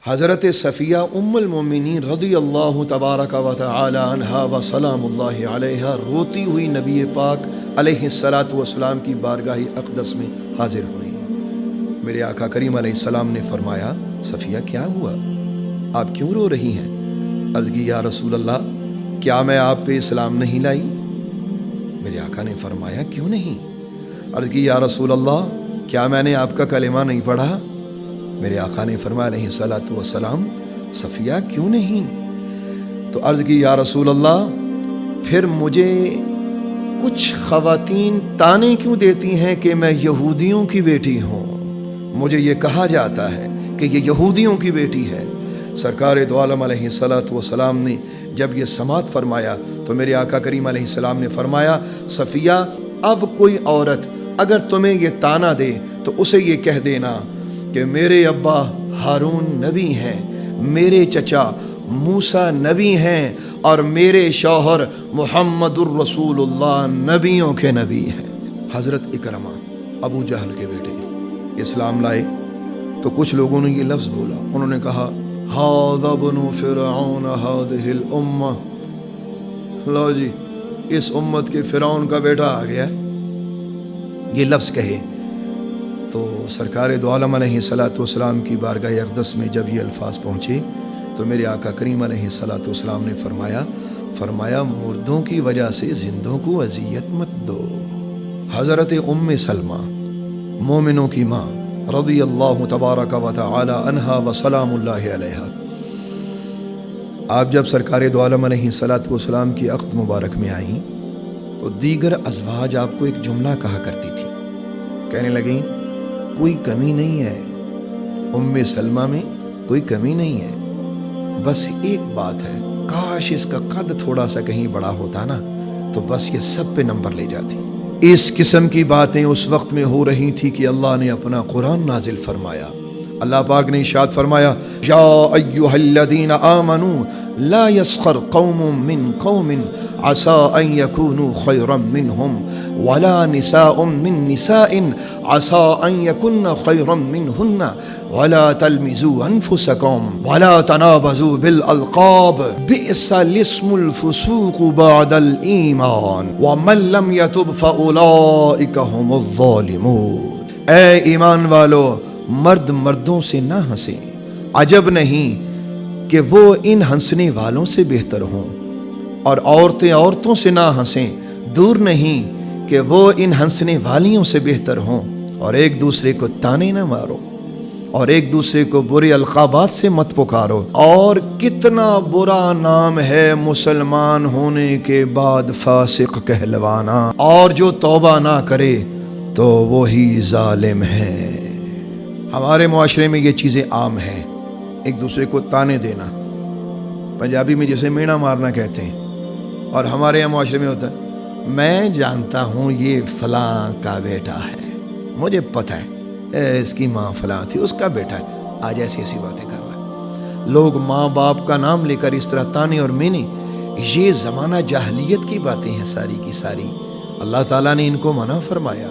حضرت صفیہ ام المومنین رضی اللہ تبارک و تعالی عنہا و سلام اللہ علیہا روتی ہوئی نبی پاک علیہ الصلاۃ والسلام کی بارگاہ اقدس میں حاضر ہوئی۔ میرے آقا کریم علیہ السلام نے فرمایا، صفیہ کیا ہوا؟ آپ کیوں رو رہی ہیں؟ عرض کی، یا رسول اللہ، کیا میں آپ پہ اسلام نہیں لائی؟ میرے آقا نے فرمایا، کیوں نہیں؟ عرض کی، یا رسول اللہ، کیا میں نے آپ کا کلمہ نہیں پڑھا؟ میرے آقا نے فرمایا علیہ الصلاۃ والسلام، صفیہ کیوں نہیں؟ تو عرض کی، یا رسول اللہ، پھر مجھے کچھ خواتین طعنے کیوں دیتی ہیں کہ میں یہودیوں کی بیٹی ہوں؟ مجھے یہ کہا جاتا ہے کہ یہ یہودیوں کی بیٹی ہے۔ سرکار دو عالم علیہ الصلاۃ والسلام نے جب یہ سماعت فرمایا تو میرے آقا کریم علیہ السلام نے فرمایا، صفیہ، اب کوئی عورت اگر تمہیں یہ طعنہ دے تو اسے یہ کہہ دینا کہ میرے ابا ہارون نبی ہیں، میرے چچا موسیٰ نبی ہیں، اور میرے شوہر محمد الرسول اللہ نبیوں کے نبی ہیں۔ حضرت اکرمہ ابو جہل کے بیٹے اسلام لائے تو کچھ لوگوں نے یہ لفظ بولا، انہوں نے کہا، ھذا ابن فرعون ھذہ الامہ، لو جی، اس امت کے فرعون کا بیٹا آ گیا۔ یہ لفظ کہے تو سرکار دو عالم علیہ الصلاۃ والسلام کی بارگاہ اقدس میں جب یہ الفاظ پہنچے تو میرے آقا کریم علیہ الصلاۃ والسلام نے فرمایا مردوں کی وجہ سے زندوں کو اذیت مت دو۔ حضرت ام سلمہ مومنوں کی ماں رضی اللہ تبارک و تعالی عنہا و سلام اللہ علیہا، آپ جب سرکار دو عالم علیہ الصلاۃ والسلام کی عقد مبارک میں آئیں تو دیگر ازواج آپ کو ایک جملہ کہا کرتی تھی، کہنے لگیں، کوئی کمی نہیں ہے ام سلمہ میں، کوئی کمی نہیں ہے، بس ایک بات ہے، کاش اس کا قد تھوڑا سا کہیں بڑا ہوتا نا تو بس یہ سب پہ نمبر لے جاتی۔ اس قسم کی باتیں اس وقت میں ہو رہی تھی کہ اللہ نے اپنا قرآن نازل فرمایا۔ اللہ پاک نے ارشاد فرمایا، یا ایھا الذین آمنوا لا یسخر قوم من قوم عسى ان يكونوا خيرا منهم ولا نساء من نساء عسى ان يكن خيرا منهن ولا تلمزوا انفسكم ولا تنابزوا بالالقاب بئس الاسم الفسوق بعد الايمان ومن لم يتب فاولئك هم الظالمون۔ اے ایمان والو، مرد مردوں سے نہ ہنسیں، عجب نہیں کہ وہ ان ہنسنے والوں سے بہتر ہوں، اور عورتیں عورتوں سے نہ ہنسیں، دور نہیں کہ وہ ان ہنسنے والیوں سے بہتر ہوں، اور ایک دوسرے کو طعنے نہ مارو، اور ایک دوسرے کو برے القابات سے مت پکارو۔ اور کتنا برا نام ہے مسلمان ہونے کے بعد فاسق کہلوانا، اور جو توبہ نہ کرے تو وہی ظالم ہے۔ ہمارے معاشرے میں یہ چیزیں عام ہیں، ایک دوسرے کو طعنے دینا، پنجابی میں جسے مینا مارنا کہتے ہیں، اور ہمارے یہاں معاشرے میں ہوتا ہے، میں جانتا ہوں یہ فلاں کا بیٹا ہے، مجھے پتہ ہے اس کی ماں فلاں تھی، اس کا بیٹا ہے، آج ایسی ایسی باتیں کر رہا ہے۔ لوگ ماں باپ کا نام لے کر اس طرح طعنے اور مینے، یہ زمانہ جاہلیت کی باتیں ہیں ساری کی ساری۔ اللہ تعالیٰ نے ان کو منع فرمایا،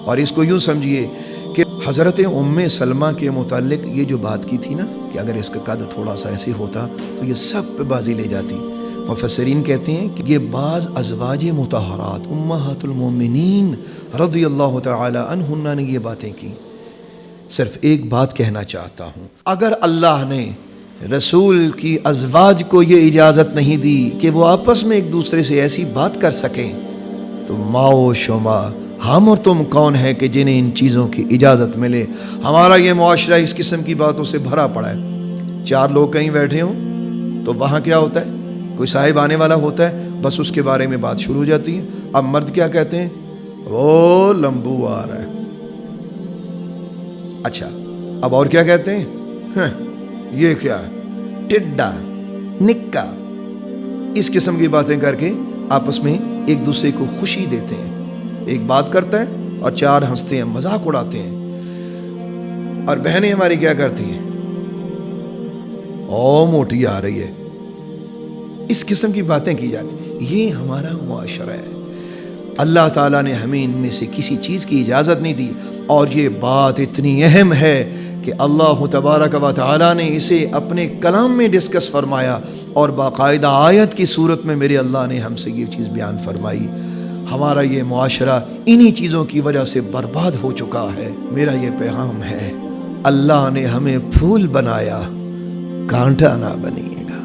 اور اس کو یوں سمجھیے کہ حضرت ام سلمہ کے متعلق یہ جو بات کی تھی نا کہ اگر اس کا قد تھوڑا سا ایسے ہوتا تو یہ سب پہ بازی لے جاتی۔ مفسرین کہتے ہیں کہ یہ بعض ازواج مطہرات امہات المومنین رضی اللہ تعالی عنہن نے یہ باتیں کی۔ صرف ایک بات کہنا چاہتا ہوں، اگر اللہ نے رسول کی ازواج کو یہ اجازت نہیں دی کہ وہ آپس میں ایک دوسرے سے ایسی بات کر سکیں تو ماؤ شما ہم اور تم کون ہیں کہ جنہیں ان چیزوں کی اجازت ملے؟ ہمارا یہ معاشرہ اس قسم کی باتوں سے بھرا پڑا ہے۔ چار لوگ کہیں بیٹھے ہوں تو وہاں کیا ہوتا ہے، کوئی صاحب آنے والا ہوتا ہے، بس اس کے بارے میں بات شروع ہو جاتی ہے۔ اب مرد کیا کہتے ہیں، وہ لمبو آ رہا ہے، اچھا، اب اور کیا کہتے ہیں، یہ کیا ہے، ٹڈا، نکا، اس قسم کی باتیں کر کے آپس میں ایک دوسرے کو خوشی دیتے ہیں۔ ایک بات کرتا ہے اور چار ہنستے ہیں، مذاق اڑاتے ہیں۔ اور بہنیں ہماری کیا کرتی ہیں، او موٹی آ رہی ہے، اس قسم کی باتیں کی جاتی۔ یہ ہمارا معاشرہ ہے۔ اللہ تعالیٰ نے ہمیں ان میں سے کسی چیز کی اجازت نہیں دی، اور یہ بات اتنی اہم ہے کہ اللہ تبارک و تعالی نے اسے اپنے کلام میں ڈسکس فرمایا اور باقاعدہ آیت کی صورت میں میرے اللہ نے ہم سے یہ چیز بیان فرمائی. ہمارا یہ معاشرہ انہی چیزوں کی وجہ سے برباد ہو چکا ہے. میرا یہ پیغام ہے، اللہ نے ہمیں پھول بنایا، کانٹا نہ بنیے گا.